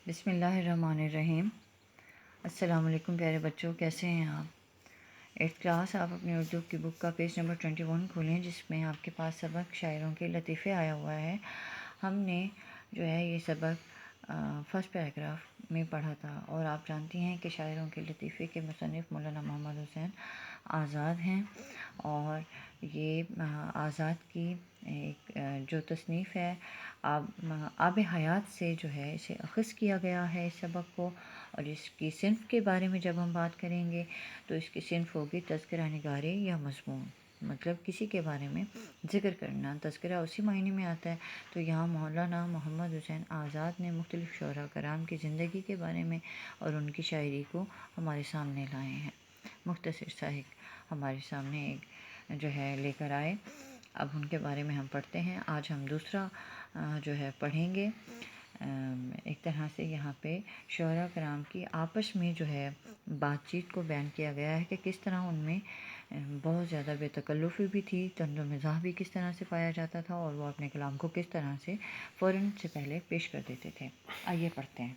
بسم اللہ الرحمن الرحیم۔ السلام علیکم پیارے بچوں، کیسے ہیں آپ؟ 8th کلاس، آپ اپنی اردو کی بک کا پیج نمبر 21 کھولیں، جس میں آپ کے پاس سبق شاعروں کے لطیفے آیا ہوا ہے۔ ہم نے جو ہے یہ سبق فرسٹ پیراگراف میں پڑھا تھا، اور آپ جانتی ہیں کہ شاعروں کے لطیفے کے مصنف مولانا محمد حسین آزاد ہیں، اور یہ آزاد کی ایک جو تصنیف ہے آب حیات سے جو ہے اسے اخذ کیا گیا ہے اس سبق کو۔ اور اس کی صنف کے بارے میں جب ہم بات کریں گے تو اس کی صنف ہوگی تذکرہ نگاری یا مضمون، مطلب کسی کے بارے میں ذکر کرنا۔ تذکرہ اسی معنی میں آتا ہے، تو یہاں مولانا محمد حسین آزاد نے مختلف شعراء کرام کی زندگی کے بارے میں اور ان کی شاعری کو ہمارے سامنے لائے ہیں۔ مختصر سا ایک ہمارے سامنے ایک جو ہے لے کر آئے۔ اب ان کے بارے میں ہم پڑھتے ہیں۔ آج ہم دوسرا جو ہے پڑھیں گے۔ ایک طرح سے یہاں پہ شعراء کرام کی آپس میں جو ہے بات چیت کو بیان کیا گیا ہے کہ کس طرح ان میں بہت زیادہ بے تکلفی بھی تھی، طنز و مزاح بھی کس طرح سے پایا جاتا تھا، اور وہ اپنے کلام کو کس طرح سے فوراً سے پہلے پیش کر دیتے تھے۔ آئیے پڑھتے ہیں۔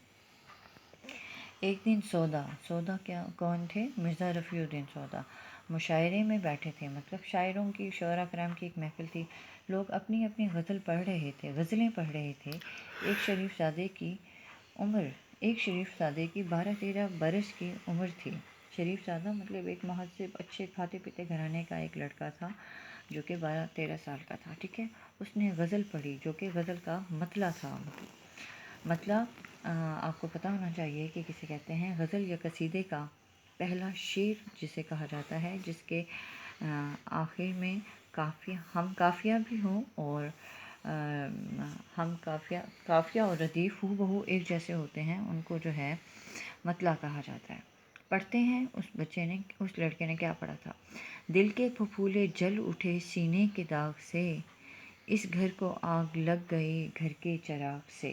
ایک دن سودا کون تھے؟ مرزا رفیع الدین سودا مشاعرے میں بیٹھے تھے، مطلب شاعروں کی، شعراء کرام کی ایک محفل تھی۔ لوگ اپنی اپنی غزلیں پڑھ رہے تھے۔ ایک شریف زادے کی 12-13 برس کی عمر تھی۔ شریف زادہ مطلب ایک مہذب، اچھے کھاتے پیتے گھرانے کا ایک لڑکا تھا جو کہ 12-13 سال کا تھا، ٹھیک ہے۔ اس نے غزل پڑھی جو کہ غزل کا مطلع تھا۔ مطلع آپ کو پتہ ہونا چاہیے کہ کسے کہتے ہیں۔ غزل یا قصیدے کا پہلا شعر جسے کہا جاتا ہے، جس کے آخر میں ہم قافیہ بھی ہوں، اور ہم قافیہ اور ردیف ہو بہو ایک جیسے ہوتے ہیں، ان کو جو ہے مطلع کہا جاتا ہے۔ پڑھتے ہیں اس لڑکے نے کیا پڑھا تھا۔ دل کے پھپھولے جل اٹھے سینے کے داغ سے، اس گھر کو آگ لگ گئی گھر کے چراغ سے۔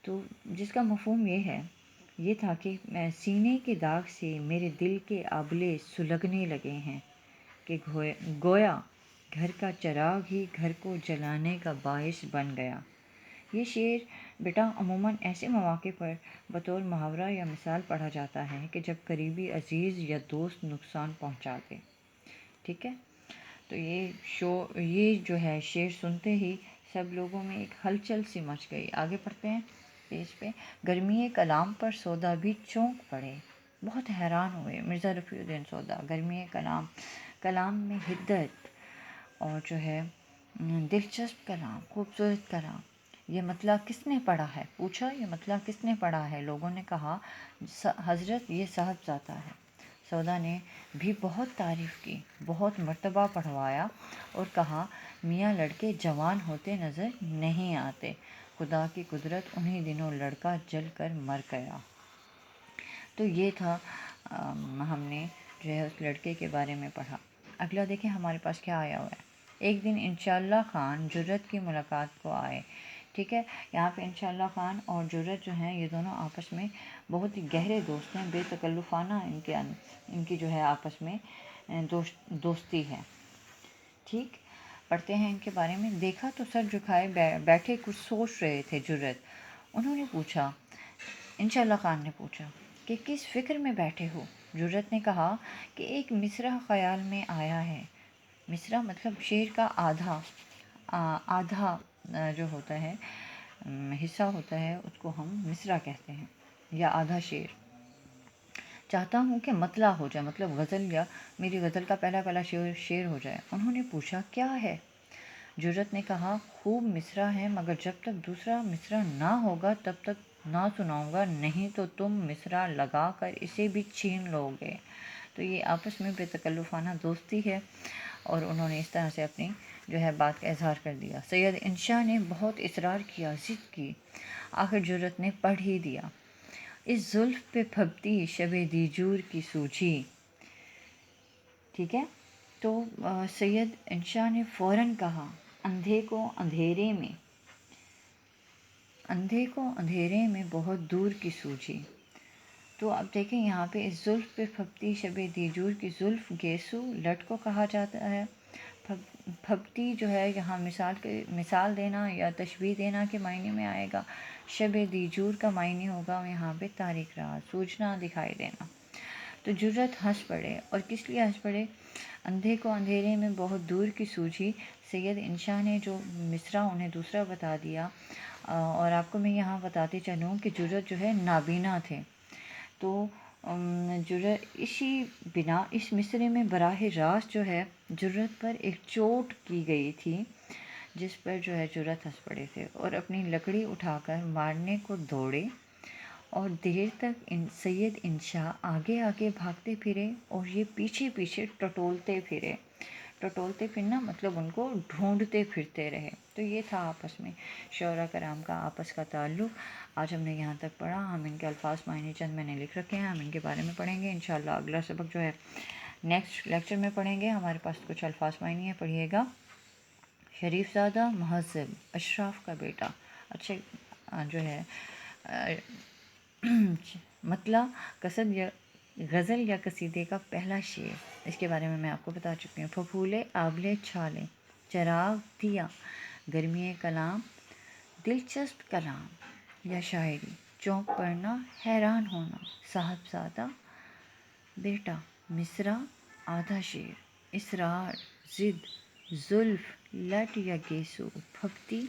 تو جس کا مفہوم یہ تھا کہ سینے کے داغ سے میرے دل کے آبلے سلگنے لگے ہیں، کہ گویا گھر کا چراغ ہی گھر کو جلانے کا باعث بن گیا۔ یہ شعر بیٹا عموماً ایسے مواقع پر بطور محاورہ یا مثال پڑھا جاتا ہے کہ جب قریبی عزیز یا دوست نقصان پہنچا دے، ٹھیک ہے۔ تو یہ جو ہے شعر سنتے ہی سب لوگوں میں ایک ہلچل سی مچ گئی۔ آگے پڑھتے ہیں پیج پہ۔ گرمی کلام پر سودا بھی چونک پڑے، بہت حیران ہوئے مرزا رفیع الدین سودا۔ گرمی کلام میں حدت اور جو ہے دلچسپ کلام، خوبصورت کلام، یہ مطلع کس نے پڑھا ہے؟ پوچھا یہ مطلع کس نے پڑھا ہے؟ لوگوں نے کہا حضرت یہ صاحب زادہ ہے۔ سودا نے بھی بہت تعریف کی، بہت مرتبہ پڑھوایا، اور کہا میاں لڑکے جوان ہوتے نظر نہیں آتے، خدا کی قدرت انہی دنوں لڑکا جل کر مر گیا۔ تو یہ تھا، ہم نے جو ہے اس لڑکے کے بارے میں پڑھا۔ اگلا دیکھیں ہمارے پاس کیا آیا ہوا ہے۔ ایک دن انشاءاللہ خان جرت کی ملاقات کو آئے، ٹھیک ہے۔ یہاں پہ انشاءاللہ خان اور جرت جو ہیں یہ دونوں آپس میں بہت ہی گہرے دوست ہیں، بے تکلفانہ ان کی جو ہے آپس میں دوستی ہے، ٹھیک۔ پڑھتے ہیں ان کے بارے میں۔ دیکھا تو سر جھکائے بیٹھے کچھ سوچ رہے تھے جرت۔ انہوں نے پوچھا، انشاءاللہ خان نے پوچھا کہ کس فکر میں بیٹھے ہو؟ جرت نے کہا کہ ایک مصرع خیال میں آیا ہے۔ مصرع مطلب شعر کا آدھا جو ہوتا ہے حصہ ہوتا ہے، اس کو ہم مصرع کہتے ہیں، یا آدھا شعر۔ چاہتا ہوں کہ مطلع ہو جائے، مطلب غزل، یا میری غزل کا پہلا شعر ہو جائے۔ انہوں نے پوچھا کیا ہے؟ جرت نے کہا خوب مصرع ہے، مگر جب تک دوسرا مصرع نہ ہوگا تب تک نہ سناؤں گا، نہیں تو تم مصرع لگا کر اسے بھی چھین لو گے۔ تو یہ آپس میں بے تکلفانہ دوستی ہے، اور انہوں نے اس طرح سے اپنی جو ہے بات کا اظہار کر دیا۔ سید انشا نے بہت اصرار کیا، ضد کی، آخر جرت نے پڑھ ہی دیا۔ اس زلف پہ پھبتی شب دیجور کی سوجھی، ٹھیک ہے۔ تو سید انشا نے فوراً کہا اندھے کو اندھیرے میں بہت دور کی سوجھی۔ تو اب دیکھیں یہاں پہ اس زلف پہ پھبتی شب دیجور کی، زلف گیسو لٹ کو کہا جاتا ہے، پھپتی جو ہے یہاں مثال دینا یا تشبیہ دینا کے معنی میں آئے گا. شب دیجور کا معنی ہوگا یہاں پہ تاریک رات، سوجنا، دکھائی دینا. تو جرت ہنس پڑے. اور کس لیے ہنس پڑے؟ اندھے کو اندھیرے میں بہت دور کی سوجھی. سید انشا نے جو مصرع انہیں دوسرا بتا دیا. اور آپ کو میں یہاں بتاتی چلوں کہ جرت جو ہے نابینا تھے. تو اس مصرے میں براہ راست جو ہے جرت پر ایک چوٹ کی گئی تھی، جس پر جو ہے جرت ہنس پڑے تھے اور اپنی لکڑی اٹھا کر مارنے کو دوڑے. اور دیر تک سید انشا آگے آگے بھاگتے پھرے اور یہ پیچھے پیچھے ٹٹولتے پھرے. ٹٹولتے پھرنا مطلب ان کو ڈھونڈتے پھرتے رہے. تو یہ تھا آپس میں شعراء کرام کا آپس کا تعلق. آج ہم نے یہاں تک پڑھا. ہم ان کے الفاظ معنی چند میں نے لکھ رکھے ہیں، ہم ان کے بارے میں پڑھیں گے انشاءاللہ. اگلا سبق جو ہے نیکسٹ لیکچر میں پڑھیں گے. ہمارے پاس کچھ الفاظ معنی ہے، پڑھیے گا. شریف زادہ، مہذب، اشراف کا بیٹا. اچھے جو ہے مطلع قصد یا غزل یا قصیدے کا پہلا شعر، اس کے بارے میں آپ کو بتا چکی ہوں. پھپھولے آبلے چھالے، چراغ دیا، گرمی کلام، دلچسپ کلام یا شاعری، چونک پڑنا، حیران ہونا، صاحبزادہ بیٹا، مصرع آدھا شعر، اسرار، ضد، زلف، لٹ یا گیسو، پھپتی،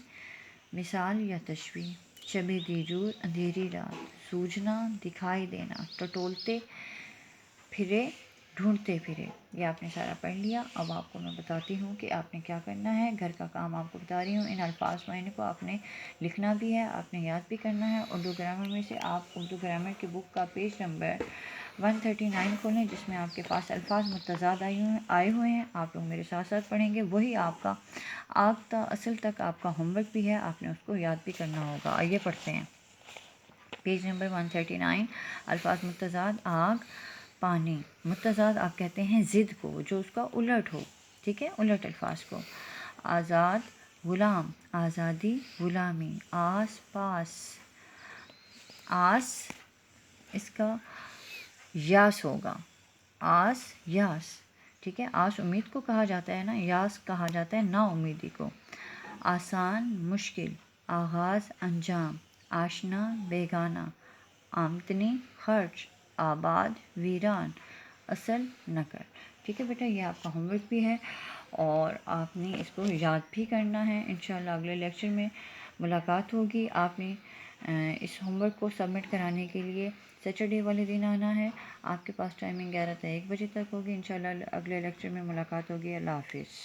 مثال یا تشبیہ، شب دیجور اندھیری رات، سوجنا دکھائی دینا، ٹٹولتے پھرے ڈھونڈتے پھرے. یہ آپ نے سارا پڑھ لیا. اب آپ کو میں بتاتی ہوں کہ آپ نے کیا کرنا ہے. گھر کا کام آپ کو بتا رہی ہوں. ان الفاظ معنی کو آپ نے لکھنا بھی ہے، آپ نے یاد بھی کرنا ہے. اردو گرامر میں سے آپ اردو گرامر کی بک کا پیج نمبر 139 کھولیں، جس میں آپ کے پاس الفاظ متضاد آئے ہوئے ہیں. آپ لوگ میرے ساتھ ساتھ پڑھیں گے. وہی آپ کا آگ تا اصل تک آپ کا ہوم ورک بھی ہے، آپ نے اس کو یاد بھی کرنا ہوگا. آئیے پڑھتے ہیں. Page number 139. الفاظ متضاد: آگ، پانی. متضاد آپ کہتے ہیں ضد کو، جو اس کا الٹ ہو. ٹھیک ہے، الٹ الفاظ کو. آزاد، غلام، آزادی، غلامی. آس پاس، آس اس کا یاس ہوگا. آس یاس. ٹھیک ہے، آس امید کو کہا جاتا ہے نا، یاس کہا جاتا ہے نا امیدی کو. آسان، مشکل. آغاز، انجام. آشنا، بیگانہ. آمدنی، خرچ. آباد، ویران. اصل، نقل. ٹھیک ہے بیٹا، یہ آپ کا ہوم ورک بھی ہے اور آپ نے اس کو یاد بھی کرنا ہے. انشاءاللہ اگلے لیکچر میں ملاقات ہوگی. آپ نے اس ہوم ورک کو سبمٹ کرانے کے لیے سیٹرڈے والے دن آنا ہے. آپ کے پاس ٹائمنگ 11 سے 1 بجے تک ہوگی. انشاءاللہ اگلے لیکچر میں ملاقات ہوگی. اللہ حافظ.